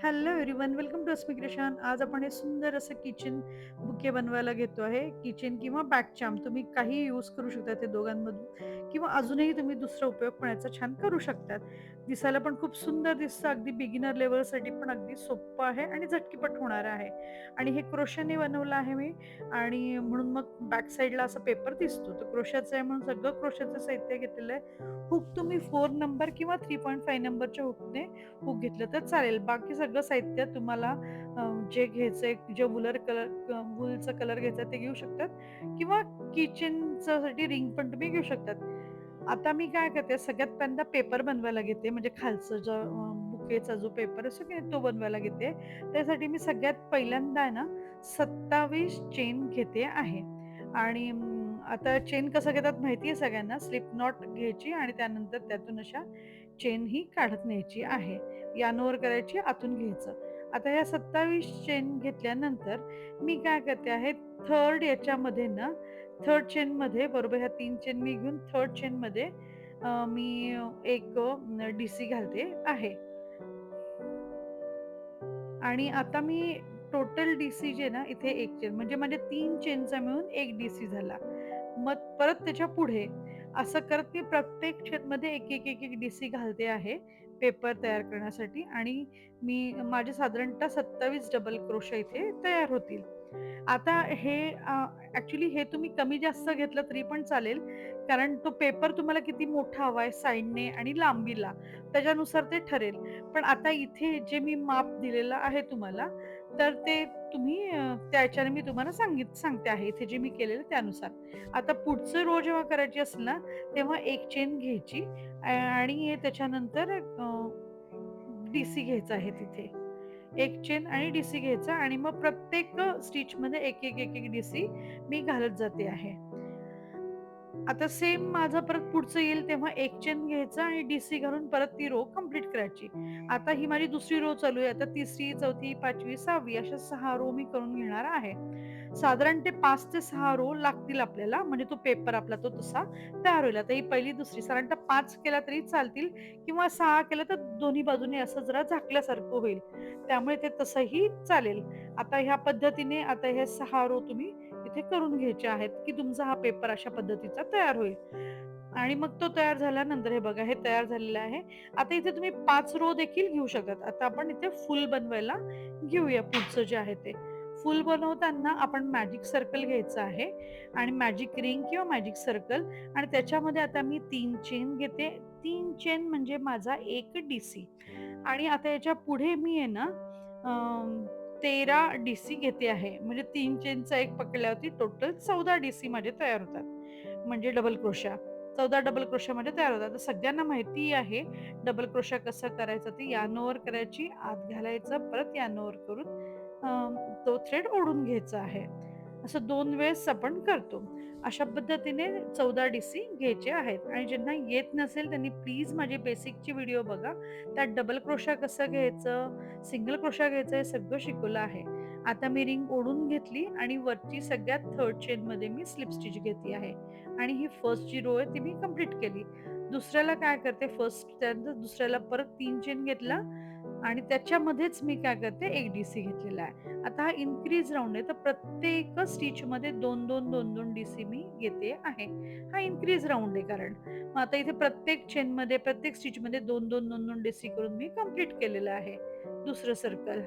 Hello everyone, welcome to Asmi creation. आज आपण हे सुंदर असं किचन बुके बनवायला घेतो आहे. किचन किंवा बॅक चार्म तुम्ही काही यूज करू शकता ते दोघांमधून, किंवा अजूनही तुम्ही दुसरा उपयोग पण याचा छान करू शकतात. दिसायला पण खूप सुंदर दिसतं, अगदी बिगिनर लेवलसाठी पण अगदी सोपं आहे आणि झटकीपट होणार आहे. आणि हे क्रोशाने बनवलं आहे मी, आणि म्हणून मग बॅक साईडला असा पेपर दिसतो. तो क्रोशाचा आहे म्हणून सगळं क्रोशाचं साहित्य घेतलेलं आहे. हुक तुम्ही 4 नंबर किंवा 3.5 नंबरच्या हुकने हुक घेतलं तर चालेल. बाकी सगळं साहित्य तुम्हाला जे घ्यायचंय, जे वूलचा कलर घ्यायचा ते घेऊ शकतात, किंवा किचनच्या साठी रिंग पण तुम्ही घेऊ शकतात. आता मी काय करते, सगळ्यात पहिल्यांदा पेपर बनवायला घेते. म्हणजे खालचं जो बुकेचा जो पेपर असतो की नाही, तो बनवायला घेते. त्यासाठी मी सगळ्यात पहिल्यांदा आहे ना 27 चेन घेते आहे. आणि आता चेन कसं घेतात माहिती आहे सगळ्यांना. स्लिप नॉट घ्यायची आणि त्यानंतर त्यातून अशा चेन ही काढत न्यायची आहे. यानोवर करायची, आतून घ्यायचं. आता ह्या 27 चेन घेतल्यानंतर मी काय करते आहे, थर्ड याच्यामध्ये ना, थर्ड चेनमध्ये बरोबर ह्या 3 चेन मी घेऊन थर्ड चेनमध्ये मी एक डीसी घालते आहे. आणि आता मी टोटल डीसी जे ना, इथे 1 चेन म्हणजे माझ्या 3 चेनचा मिळून 1 डीसी झाला. मग परत त्याच्या पुढे असं करत मी प्रत्येक चेनमध्ये एक, एक, एक, एक डीसी घालते आहे पेपर तयार करण्यासाठी. आणि माझे साधारणतः 27 डबल क्रोशा इथे तयार होतील. आता हे ॲक्चुअली हे तुम्ही कमी जास्त घेतलं तरी पण चालेल. कारण तो पेपर तुम्हाला किती मोठा हवाय साइडने आणि लांबीला, त्याच्यानुसार ते ठरेल. पण आता इथे जे मी माप दिलेलं आहे तुम्हाला, तर ते तुम्ही त्याच्याने मी तुम्हाला सांगते आहे, इथे जे मी केलेलं त्यानुसार. आता पुढचं रो जेव्हा करायची असेल ना, तेव्हा 1 चेन घ्यायची आणि त्याच्यानंतर डीसी घ्यायचा आहे तिथे. 1 चेन आणि डीसी घ्यायचा आणि मग प्रत्येक स्टिचमध्ये एक, एक, एक, एक डीसी मी घालत जाते आहे. आता सेम माझं परत पुढचं येईल तेव्हा 1 चेन घ्यायचा आणि डीसी घालून परत ती रो कंप्लीट करायची. आता ही माझी दुसरी रो चालू आहे. आता तिसरी, चौथी, पाचवी, 6वी अशा 6 रो मी करून घेणार आहे. साधारण ते 5 ते 6 रो लागतील आपल्याला, म्हणजे तो पेपर आपला तो तसा तयार होईल. आता ही पहिली, दुसरी साधारणतः 5 केला तरी चालतील, किंवा 6 केलं तर दोन्ही बाजूने असं जरा झाकल्यासारखं होईल. त्यामुळे ते तसंही चालेल. आता ह्या पद्धतीने आता हे 6 रो तुम्ही इथे करून घ्यायचे आहेत, की तुमचा हा पेपर अशा पद्धतीचा तयार होईल. आणि मग तो तयार झाल्यानंतर हे बघा, हे तयार झालेलं आहे. आता इथे तुम्ही 5 रो देखील घेऊ शकतात. आता आपण इथे फुल बनवायला घेऊया पुढचं जे आहे ते. फुल बनवताना आपण मॅजिक सर्कल घ्यायचं आहे आणि मॅजिक रिंग किंवा मॅजिक सर्कल, आणि त्याच्यामध्ये आता मी 3 चेन घेते. 3 चेन म्हणजे माझा 1 डीसी. आणि आता याच्या पुढे मी आहे ना 13 डीसी घेते आहे. म्हणजे 3 चेनचा 1 पकडल्यावरती टोटल 14 डीसी माझे तयार होतात. म्हणजे डबल क्रोशा. 14 डबल क्रोशा माझे तयार होतात. तर सगळ्यांना माहिती आहे डबल क्रोशा कसं करायचं ते. यार्न ओव्हर करायची, आत घालायचं, परत यार्न ओव्हर करून तो थ्रेड ओढून घ्यायचा आहे. असं 2 वेळेस आपण करतो. अशा पद्धतीने 14 डीसी घ्यायचे आहेत. आणि ज्यांना येत नसेल त्यांनी प्लीज माझे बेसिकची व्हिडिओ बघा. त्यात डबल क्रोशा कसं घ्यायचं, सिंगल क्रोशा घ्यायचं, हे सगळं शिकवलं आहे. आता मी रिंग ओढून घेतली आणि वरची सगळ्यात थर्ड चेनमध्ये मी स्लिप स्टिच घेतली आहे. आणि ही फर्स्ट जी रो आहे ती मी कंप्लीट केली. दुसऱ्याला काय करते, फर्स्ट त्यानंतर दुसऱ्याला परत 3 चेन घेतला आणि त्याच्यामध्येच मी काय करते, 1 डीसी घेतलेला आहे. आता हा इन्क्रीज राउंड आहे, तर प्रत्येक स्टिचमध्ये 2-2, 2-2 डीसी मी घेते आहे. हा इन्क्रीज राउंड आहे कारण. मग आता इथे प्रत्येक चेनमध्ये, प्रत्येक स्टिचमध्ये 2-2, 2-2 डीसी करून मी कंप्लीट केलेलं आहे दुसरं सर्कल.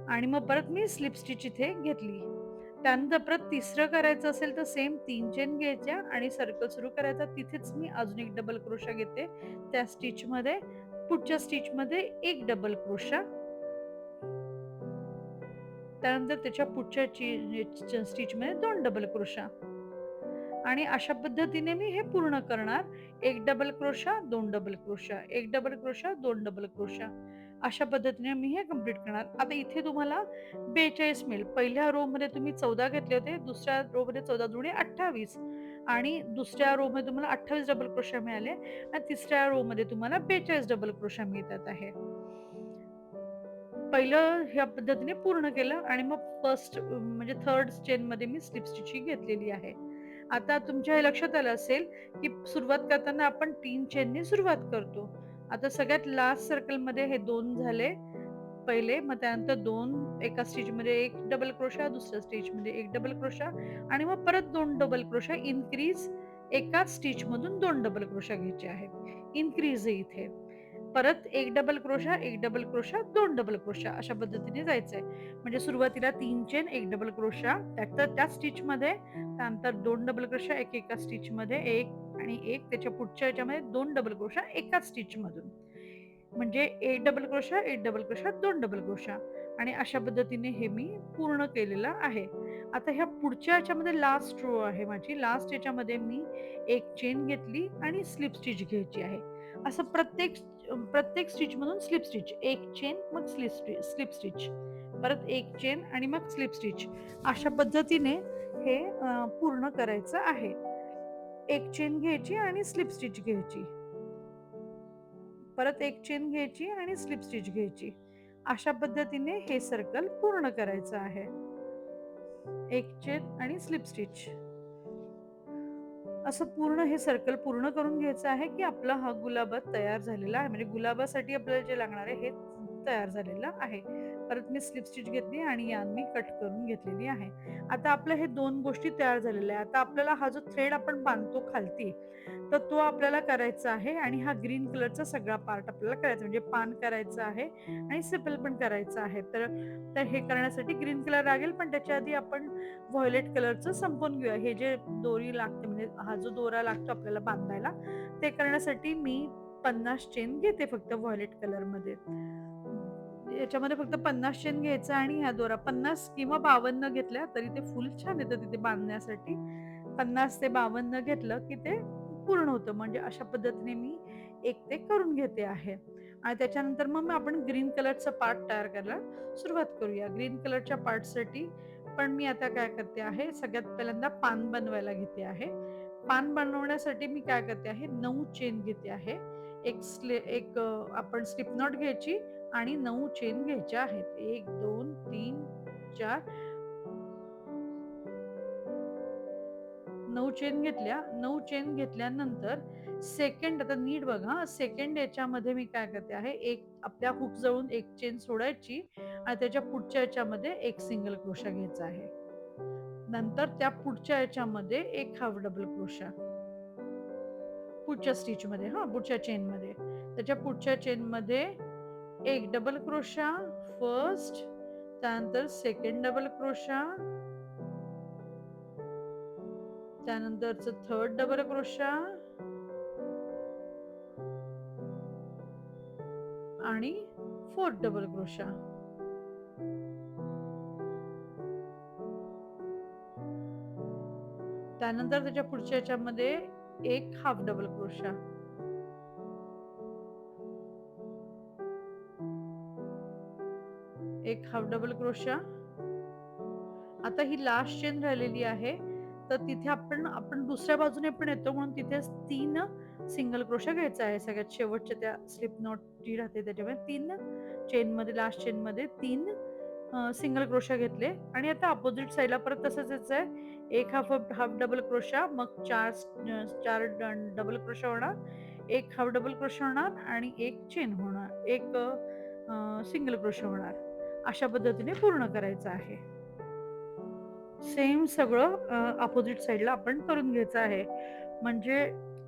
आणि मग परत मी स्लिप स्टिच इथे घेतली. त्यानंतर परत तिसरं करायचं असेल तर सेम 3 चेन घ्यायच्या आणि सर्कल सुरू करायचा. तिथेच मी अजून एक डबल क्रोशा घेते. त्या स्टिचमध्ये, पुढच्या स्टिचमध्ये 1 डबल क्रोशा. त्यानंतर त्याच्या पुढच्या स्टिचमध्ये 2 डबल क्रोशा. आणि अशा पद्धतीने मी हे पूर्ण करणार. 1 double crochet, 2 double crochet, 1 double crochet, 2 double crochet. अशा पद्धतीने मी हे कंप्लीट करणार. आता इथे तुम्हाला 42 मिळेल. पहिल्या रो मध्ये तुम्ही 14 घेतले होते, दुसऱ्या रो मध्ये 14 दुणे 28, आणि दुसऱ्या रो मध्ये तुम्हाला 28 डबल क्रोशा मिळाले, आणि तिसऱ्या रो मध्ये तुम्हाला 42 डबल क्रोशा मिळतात आहे. पहिलं ह्या पद्धतीने पूर्ण केलं आणि मग फर्स्ट म्हणजे थर्ड चेनमध्ये मी स्लिप स्टिच ही घेतलेली आहे. आता तुमच्या हे लक्षात आलं असेल, की सुरुवात करताना आपण 3 चेननी सुरुवात करतो. आता सगळ्यात लास्ट सर्कलमध्ये हे 2 झाले. पहिले, मग त्यानंतर 2 एका स्टिचमध्ये 1 डबल क्रोशा, दुसऱ्या स्टिचमध्ये 1 डबल क्रोशा आणि मग परत 2 डबल क्रोशा इन्क्रीज एकाच स्टिचमधून 2 डबल क्रोशा घ्यायचे आहेत. इन्क्रीज आहे इथे. परत 1 double crochet, 1 double crochet, 2 double crochet अशा पद्धतीने जायचंय. म्हणजे सुरुवातीला 3 चेन, 1 डबल क्रोशा, त्याच स्टिचमध्ये, त्यानंतर 2 डबल क्रोशा, एक एका स्टिचमध्ये, 1 आणि 1 त्याच्या पुढच्या ह्याच्यामध्ये 2 डबल क्रोशा एकाच स्टिचमधून. म्हणजे 1 double crochet, 1 double crochet, 2 double crochet आणि अशा पद्धतीने हे मी पूर्ण केलेलं आहे. आता ह्या पुढच्या ह्याच्यामध्ये लास्ट रो आहे माझी. लास्ट ह्याच्यामध्ये मी 1 चेन घेतली आणि स्लिप स्टिच घ्यायची आहे. असं प्रत्येक स्टिचमधून स्लिप स्टिच, 1 चेन मग स्लिप स्टिच, परत 1 चेन आणि मग स्लिप स्टिच अशा पद्धतीने हे पूर्ण करायचं आहे. 1 चेन घ्यायची आणि स्लिप स्टिच घ्यायची. परत 1 चेन घ्यायची आणि स्लिप स्टिच घ्यायची. अशा पद्धतीने हे सर्कल पूर्ण करायचं आहे. 1 चेन आणि स्लिप स्टिच. असं पूर्ण हे सर्कल पूर्ण करून घ्यायचं आहे, की आपला हा गुलाब तयार झालेला आहे. म्हणजे गुलाबासाठी आपल्याला जे लागणार आहे हे तयार झालेलं आहे. परत मी स्लिप स्टिच घेतली आणि यान मी कट करून घेतलेली आहे. आता आपलं हे 2 गोष्टी तयार झालेल्या आहेत. आता आपल्याला हा जो थ्रेड आपण बांधतो खालती, तर तो आपल्याला करायचा आहे आणि हा ग्रीन कलरचा सगळा पार्ट आपल्याला करायचा म्हणजे पान करायचं आहे आणि सिपल पण करायचं आहे. तर तर हे करण्यासाठी ग्रीन कलर लागेल, पण त्याच्या आधी आपण व्हायोलेट कलरचं संपवून घेऊया. हे जे दोरी लागते म्हणजे हा जो दोरा लागतो आपल्याला बांधायला, ते करण्यासाठी मी 50 चेन घेते फक्त व्हायोलेट कलरमध्ये. याच्यामध्ये फक्त 50 चेन घ्यायचा आणि ह्या दोरा 50 किंवा 52 घेतल्या तरी ते फुल छान येतं तिथे बांधण्यासाठी. 50 ते 52 घेतलं की ते पूर्ण होतं. म्हणजे अशा पद्धतीने मी एक ते करून घेते आहे. आणि त्याच्यानंतर मग आपण ग्रीन कलरचा पार्ट तयार करायला सुरुवात करूया. ग्रीन कलरच्या पार्टसाठी पण मी आता काय करते आहे, सगळ्यात पहिल्यांदा पान बनवायला घेते आहे. पान बनवण्यासाठी मी काय करते आहे, 9 चेन घेते आहे. आपण स्लिप नॉट घ्यायची आणि 9 चेन घ्यायच्या आहेत. 1, 2, 3, 4 9 चेन घेतल्या. 9 चेन घेतल्यानंतर सेकंड आता नीट बघा हां, सेकंड याच्यामध्ये मी काय करते आहे, एक आपल्या हुक जवळून एक चेन सोडायची आणि त्याच्या पुढच्या याच्यामध्ये एक सिंगल क्रोशा घ्यायचा आहे. नंतर त्या पुढच्या याच्यामध्ये एक हाफ डबल क्रोशा. पुढच्या स्टिचमध्ये हां, पुढच्या चेनमध्ये. त्याच्या पुढच्या चेनमध्ये एक डबल क्रोशा फर्स्ट, त्यानंतर सेकंड डबल क्रोशा, त्यानंतरचं थर्ड डबल क्रोशा आणि फोर्थ डबल क्रोशा. त्यानंतर त्याच्या पुढच्या याच्यामध्ये एक हाफ डबल क्रोशा. एक हाफ डबल क्रोशा. आता ही लास्ट चेन राहिलेली आहे, तर तिथे आपण दुसऱ्या बाजूने पण येतो म्हणून तिथे 3 सिंगल क्रोशा घ्यायचा आहे. सगळ्यात शेवटच्या त्या स्लिप नॉट जी राहते त्याच्यामध्ये 3 चेनमध्ये लास्ट चेनमध्ये 3 सिंगल क्रोशा घेतले आणि आता अपोझिट साइडला परत तसंच यायचंय. एक हाफ डबल क्रोशा, मग 4 डबल क्रोशा होणार, एक हाफ डबल क्रोशा होणार आणि एक चेन होणार. एक सिंगल क्रोशा होणार. अशा पद्धतीने पूर्ण करायचं आहे. सेम सगळं अपोझिट साइडला आपण करून घ्यायचं आहे. म्हणजे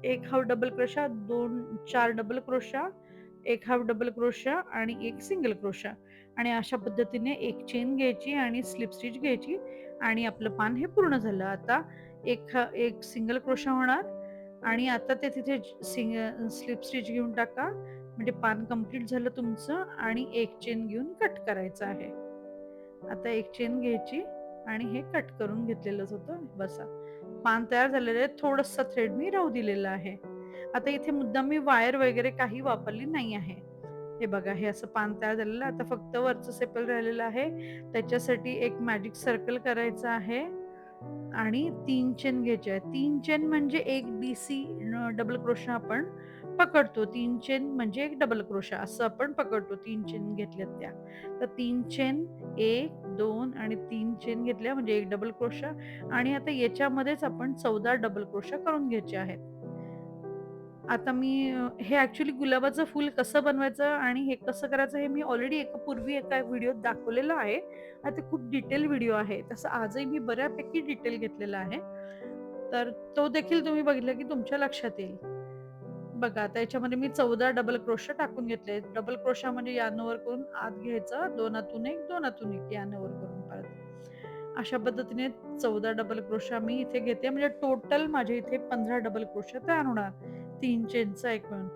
एक half double crochet, 4 double crochet, एक हाफ डबल क्रोशा आणि एक सिंगल क्रोशा आणि अशा पद्धतीने एक चेन घ्यायची आणि स्लिप स्टिच घ्यायची आणि आपलं पान हे पूर्ण झालं. आता एक सिंगल क्रोशा होणार आणि आता ते तिथे स्लिप स्टिच घेऊन टाका. म्हणजे पान कंप्लीट झालं तुमचं आणि एक चेन घेऊन कट करायचं आहे. आता एक चेन घ्यायची आणि हे कट करून घेतलेलंच होतं. बसा. पान तयार झालेलं आहे. थोडंसं थ्रेड मी राहू दिलेलं आहे. आता इथे मुद्दाम मी वायर वगैरे काही वापरली नाही आहे. हे बघा, हे असं पान तयार झालेलं आहे. आता फक्त वरचं सेपल राहिलेलं आहे. त्याच्यासाठी एक मॅजिक सर्कल करायचं आहे आणि 3 चेन घ्यायच्या आहेत. 3 चेन म्हणजे एक डीसी डबल क्रोशा आपण पकडतो. 3 चेन म्हणजे एक डबल क्रोशा असं आपण पकडतो. 3 चेन घेतल्यात त्या. तर 3 चेन 1, 2 आणि 3 चेन घेतल्या म्हणजे एक डबल क्रोशा आणि आता याच्यामध्येच आपण 14 डबल क्रोशा करून घ्यायचे आहेत. आता मी हे ॲक्चुअली गुलाबाचं फूल कसं बनवायचं आणि हे कसं करायचं हे मी ऑलरेडी पूर्वी एका व्हिडिओत दाखवलेलं आहे. आणि ते खूप डिटेल व्हिडिओ आहे. तसं आजही मी बऱ्यापैकी डिटेल घेतलेला आहे. तर तो देखील तुम्ही बघितला की तुमच्या लक्षात येईल. बघा आता याच्यामध्ये मी 14 डबल क्रोशा टाकून घेतले. डबल क्रोशा म्हणजे यानं वर करून आत घ्यायचं, दोनातून एक, दोनातून एक यानं वर करून परत. अशा पद्धतीने 14 डबल क्रोशा मी इथे घेते. म्हणजे टोटल माझ्या इथे 15 डबल क्रोशा तयार होणार. 3 चेनचा एक मिळून.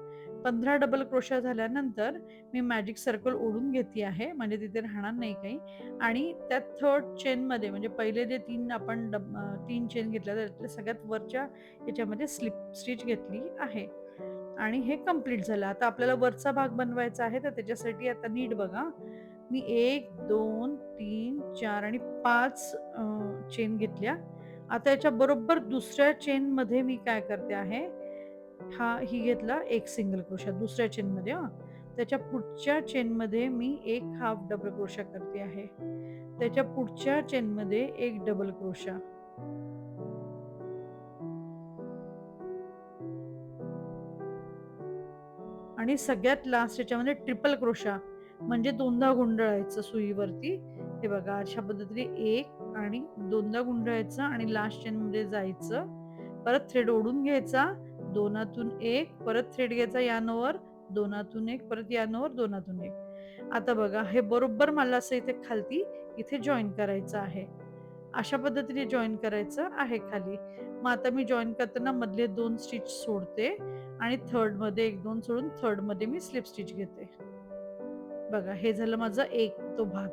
15 डबल क्रोशा झाल्यानंतर मी मॅजिक सर्कल ओढून घेते आहे. म्हणजे तिथे राहणार नाही काही. आणि त्या थर्ड चेनमध्ये म्हणजे पहिले जे 3 आपण 3 चेन घेतल्या त्यातल्या सगळ्यात वरच्या याच्यामध्ये स्लिप स्टिच घेतली आहे. आणि हे कंप्लीट झालं. आता आपल्याला वरचा भाग बनवायचा आहे, तर त्याच्यासाठी आता नीट बघा. मी 1, 2, 3, 4 आणि 5 चेन घेतल्या. आता याच्या बरोबर दुसऱ्या चेनमध्ये मी काय करते आहे, ही घेतला एक सिंगल क्रोशा दुसऱ्या चेनमध्ये हां. त्याच्या पुढच्या चेनमध्ये मी एक हाफ डबल क्रोशा करते आहे. त्याच्या पुढच्या चेनमध्ये एक डबल क्रोशा. आणि सगळ्यात लास्ट याच्यामध्ये ट्रिपल क्रोशा म्हणजे दोनदा गुंडळायचं सुईवरती. हे बघा अशा पद्धतीने एक आणि दोनदा गुंडळायचं आणि लास्ट चेन मध्ये जायचं. परत थ्रेड ओढून घ्यायचा, दोनातून एक, परत थ्रेड घ्यायचा यानवर, दोनातून एक, परत यानवर, दोनातून एक. आता बघा हे बरोबर मला असं इथे खालती इथे जॉईन करायचं आहे. अशा पद्धतीने जॉईन करायचं आहे खाली. मग आता मी जॉईन करताना मधले 2 स्टिच सोडते आणि थर्डमध्ये 1-2 सोडून थर्डमध्ये मी स्लिप स्टिच घेते. बघा हे झालं माझं एक तो भाग.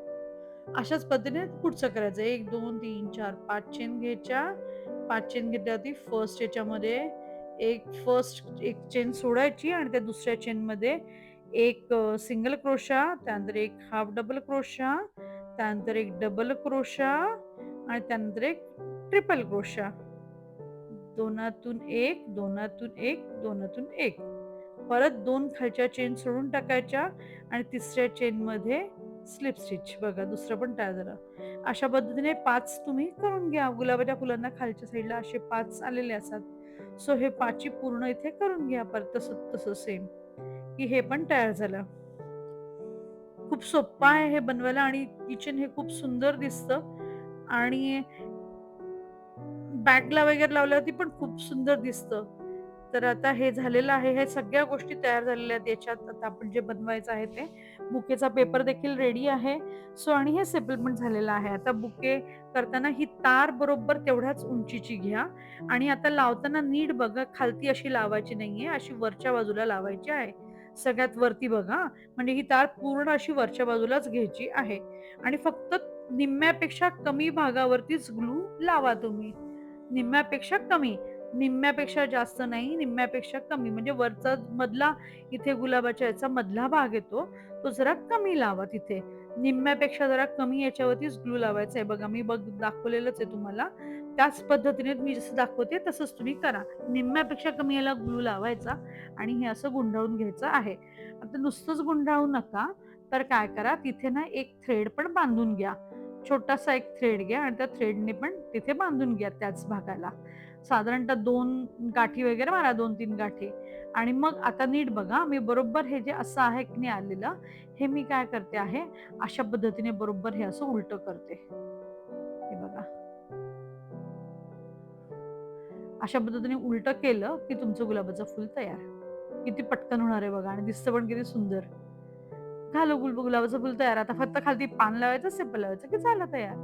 अशाच पद्धतीने पुढचं करायचं. 1, 2, 3, 4, 5 चेन घ्यायच्या. 5 चेन घेतल्यावरती फर्स्ट याच्यामध्ये एक चेन सोडायची आणि त्या दुसऱ्या चेनमध्ये एक सिंगल क्रोशा, त्यानंतर एक हाफ डबल क्रोशा, त्यानंतर एक डबल क्रोशा आणि त्यानंतर एक ट्रिपल क्रोशा. दोनातून एक, दोनातून एक, दोनातून एक. परत 2 खालच्या चेन सोडून टाकायच्या आणि तिसऱ्या चेनमध्ये स्लिप स्टिच. बघा दुसरं पण तयार झालं. अशा पद्धतीने 5 तुम्ही करून घ्या. गुलाबाच्या फुलांना खालच्या साईडला असे 5 आलेले असतात. सो हे 5 ची पूर्ण इथे करून घ्या परत तसं तसं सेम, की हे पण तयार झालं. खूप सोप्पं आहे हे बनवायला आणि किचन हे खूप सुंदर दिसतं आणि बॅगला वगैरे लावल्यावरती पण खूप सुंदर दिसतं. तर आता हे झालेलं आहे. हे सगळ्या गोष्टी तयार झालेल्या आहेत याच्यात. आता आपण जे बनवायचं आहे ते. बुकेचा पेपर देखील रेडी आहे. सो आणि हे सेटलमेंट झालेलं आहे. आता बुके करताना ही तार बरोबर तेवढ्याच उंचीची घ्या आणि आता लावताना नीट बघा खालती अशी लावायची नाहीये, अशी वरच्या बाजूला लावायची आहे. सगळ्यात वरती बघा, म्हणजे ही तार पूर्ण अशी वरच्या बाजूलाच घ्यायची आहे आणि फक्त निम्म्यापेक्षा कमी भागावरतीच ग्लू लावा तुम्ही. निम्म्यापेक्षा कमी. निम्म्यापेक्षा जास्त नाही, निम्म्यापेक्षा कमी. म्हणजे वरचा मधला इथे गुलाबाच्या याचा मधला भाग येतो, तो जरा कमी लावा तिथे. निम्म्यापेक्षा जरा कमी याच्यावरतीच ग्लू लावायचा आहे. बघा मी दाखवलेलंच आहे तुम्हाला. त्याच पद्धतीने मी जसं दाखवते तसंच तुम्ही करा. निम्म्यापेक्षा कमी याला ग्लू लावायचा आणि हे असं गुंडाळून घ्यायचं आहे. आता नुसतंच गुंडाळू नका, तर काय करा तिथे ना एक थ्रेड पण बांधून घ्या. छोटासा एक थ्रेड घ्या आणि त्या थ्रेडने पण तिथे बांधून घ्या त्याच भागाला. साधारणतः 2 गाठी वगैरे मारा, 2-3 गाठी आणि मग आता नीट बघा, मी बरोबर हे जे असं आहे की नाही आलेलं, हे मी काय करते आहे, अशा पद्धतीने बरोबर हे असं उलटं करते. हे बघा. अशा पद्धतीने उलटं केलं, की तुमचं गुलाबाचं फुल तयार. किती पटकन होणार आहे बघा आणि दिसतं पण किती सुंदर. झालं गुलाबाचं फुल तयार. आता फक्त खालती पान लावायचं, सिंपल लावायचं की झालं तयार.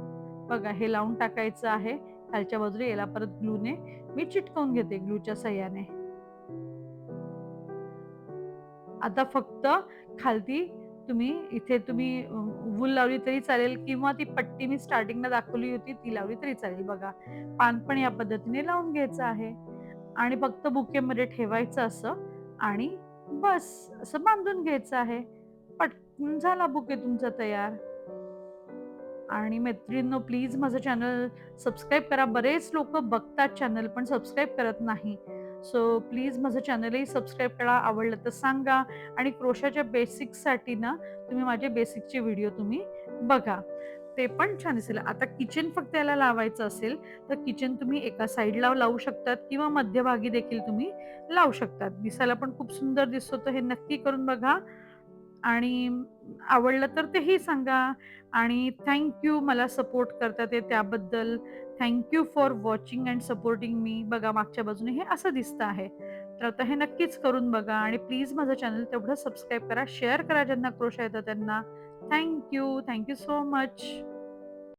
बघा हे लावून टाकायचं आहे. खालच्या बाजूला याला परत ग्लूने मी चिटकवून घेते ग्लूच्या सहाय्याने. आता फक्त खालती तुम्ही वूल लावली तरी चालेल किंवा ती पट्टी मी स्टार्टिंगला दाखवली होती ती लावली तरी चालेल. बघा पान पण या पद्धतीने लावून घ्यायचं आहे आणि फक्त बुकेमध्ये ठेवायचं असं आणि बस असं बांधून घ्यायचं आहे. झाला बुके तुमचा तयार. आणि मैत्रिणींनो प्लीज माझं चॅनल सबस्क्राईब करा. बरेच लोकं बघतात चॅनल पण सबस्क्राईब करत नाही. सो प्लीज माझं चॅनलही सबस्क्राईब करा. आवडलं तर सांगा आणि क्रोशाच्या बेसिक्ससाठी ना तुम्ही माझे बेसिकचे व्हिडिओ तुम्ही बघा. ते पण छान दिसेल. आता किचन फक्त याला लावायचं असेल, तर किचन तुम्ही एका साइडला लावू शकतात किंवा मध्यभागी देखील तुम्ही लावू शकतात. दिसायला पण खूप सुंदर दिसतो. तर हे नक्की करून बघा आणि आवडलं तर तेही सांगा आणि मला सपोर्ट करतात आहे त्याबद्दल. For watching end supporting me. बघा मागच्या बाजूने हे असं दिसतं आहे. तर आता हे नक्कीच करून बघा आणि प्लीज माझं चॅनल तेवढं सबस्क्राईब करा, शेअर करा ज्यांना क्रोशा येतं त्यांना. Thank you so much.